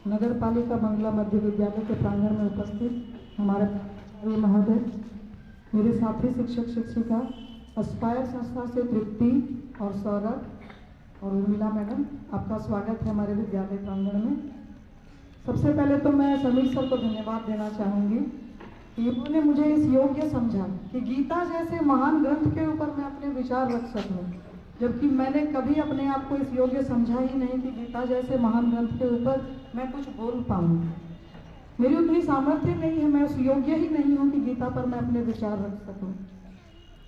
नगर पालिका मंगला मध्य विद्यालय के प्रांगण में उपस्थित हमारे महोदय, मेरे साथी शिक्षक शिक्षिका, एस्पायर संस्था से तृप्ति और सौरभ और उर्मिला मैडम, आपका स्वागत है हमारे विद्यालय प्रांगण में। सबसे पहले तो मैं समीर सर को धन्यवाद देना चाहूँगी कि उन्होंने मुझे इस योग्य समझा कि गीता जैसे महान ग्रंथ के ऊपर मैं अपने विचार रख सकूँ, जबकि मैंने कभी अपने आप को इस योग्य समझा ही नहीं कि गीता जैसे महान ग्रंथ के ऊपर मैं कुछ बोल पाऊँ। मेरी उतनी सामर्थ्य नहीं है, मैं उस योग्य ही नहीं हूँ कि गीता पर मैं अपने विचार रख सकूँ।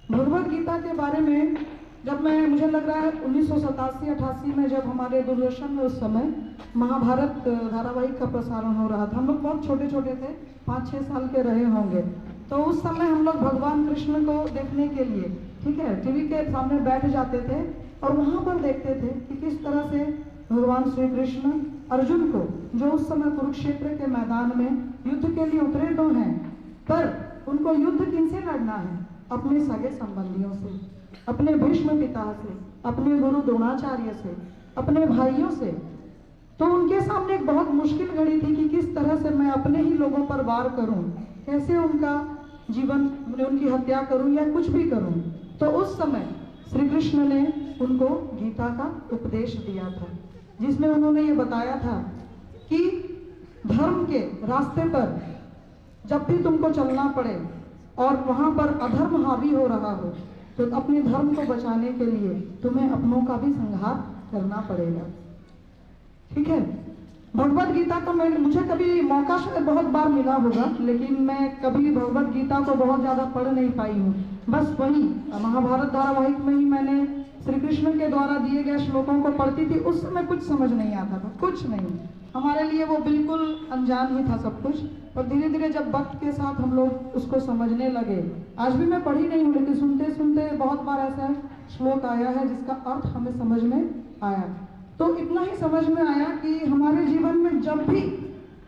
भगवद गीता के बारे में जब मुझे लग रहा है 1987-88 में जब हमारे दूरदर्शन में उस समय महाभारत धारावाहिक का प्रसारण हो रहा था, हम लोग बहुत छोटे छोटे थे, 5-6 साल के रहे होंगे। तो उस समय हम लोग भगवान कृष्ण को देखने के लिए, ठीक है, टीवी के सामने बैठ जाते थे और वहाँ पर देखते थे कि किस तरह से भगवान श्री कृष्ण अर्जुन को, जो उस समय कुरुक्षेत्र के मैदान में युद्ध के लिए उतरे तो हैं, पर उनको युद्ध किनसे लड़ना है? अपने सगे संबंधियों से, अपने भीष्म पिता से, अपने गुरु द्रोणाचार्य से, अपने भाइयों से। तो उनके सामने एक बहुत मुश्किल घड़ी थी कि किस तरह से मैं अपने ही लोगों पर वार करूं, कैसे उनका जीवन, उनकी हत्या करूं या कुछ भी करूं। तो उस समय श्री कृष्ण ने उनको गीता का उपदेश दिया था, जिसमें उन्होंने ये बताया था कि धर्म के रास्ते पर जब भी तुमको चलना पड़े और वहां पर अधर्म हावी हो रहा हो, तो अपने धर्म को बचाने के लिए तुम्हें अपनों का भी संहार करना पड़ेगा। ठीक है, भगवद गीता का मुझे कभी मौका शायद बहुत बार मिला होगा, लेकिन मैं कभी भगवद गीता को बहुत ज़्यादा पढ़ नहीं पाई हूँ। बस वही महाभारत धारावाहिक में ही मैंने श्री कृष्ण के द्वारा दिए गए श्लोकों को पढ़ती थी। उस समय कुछ समझ नहीं आता था, कुछ नहीं, हमारे लिए वो बिल्कुल अनजान ही था सब कुछ। और धीरे धीरे जब वक्त के साथ हम लोग उसको समझने लगे, आज भी मैं पढ़ी नहीं हूँ, लेकिन सुनते सुनते बहुत बार ऐसा श्लोक आया है जिसका अर्थ हमें समझ में आया। तो इतना ही समझ में आया कि हमारे जीवन में जब भी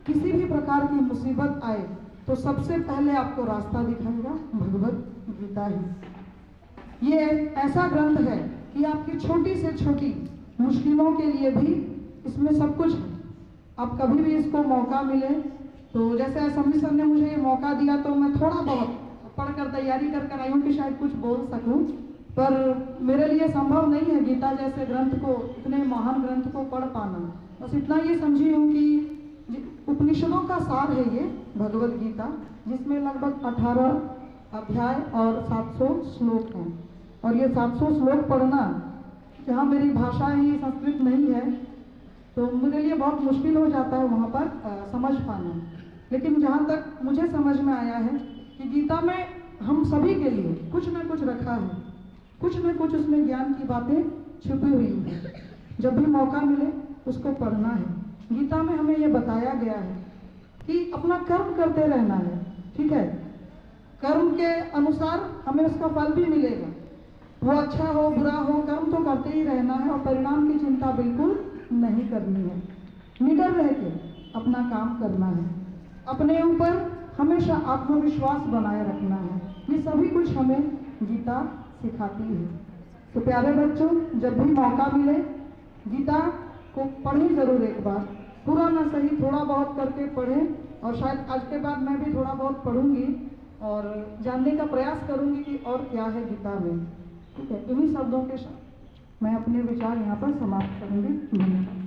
किसी भी प्रकार की मुसीबत आए, तो सबसे पहले आपको रास्ता दिखाएगा भगवद गीता ही। ये ऐसा ग्रंथ है कि आपकी छोटी से छोटी मुश्किलों के लिए भी इसमें सब कुछ है। आप कभी भी इसको मौका मिले तो, जैसे समीर सर ने मुझे ये मौका दिया, तो मैं थोड़ा बहुत पढ़कर तैयारी कर आई हूँ कि शायद कुछ बोल सकूँ, पर मेरे लिए संभव नहीं है गीता जैसे ग्रंथ को, इतने महान ग्रंथ को पढ़ पाना। बस इतना ये समझी हूँ कि उपनिषदों का सार है ये भगवद गीता, जिसमें लगभग 18 अध्याय और 700 श्लोक हैं। और ये 700 श्लोक पढ़ना, जहाँ मेरी भाषा ही संस्कृत नहीं है, तो मेरे लिए बहुत मुश्किल हो जाता है वहाँ पर समझ पाना। लेकिन जहाँ तक मुझे समझ में आया है कि गीता में हम सभी के लिए कुछ न कुछ रखा है, कुछ न कुछ उसमें ज्ञान की बातें छुपी हुई हैं। जब भी मौका मिले उसको पढ़ना है। गीता में हमें यह बताया गया है कि अपना कर्म करते रहना है, ठीक है, कर्म के अनुसार हमें उसका फल भी मिलेगा, वो अच्छा हो बुरा हो, कर्म तो करते ही रहना है और परिणाम की चिंता बिल्कुल नहीं करनी है। निडर रह के अपना काम करना है, अपने ऊपर हमेशा आत्मविश्वास बनाए रखना है। ये सभी कुछ हमें गीता सिखाती है। तो प्यारे बच्चों, जब भी मौका मिले गीता को पढ़ें जरूर, एक बार पूरा ना सही थोड़ा बहुत करके पढ़ें। और शायद आज के बाद मैं भी थोड़ा बहुत पढ़ूंगी और जानने का प्रयास करूंगी कि और क्या है गीता में। ठीक है, इन्हीं शब्दों के साथ मैं अपने विचार यहाँ पर समाप्त करूंगी। धन्यवाद।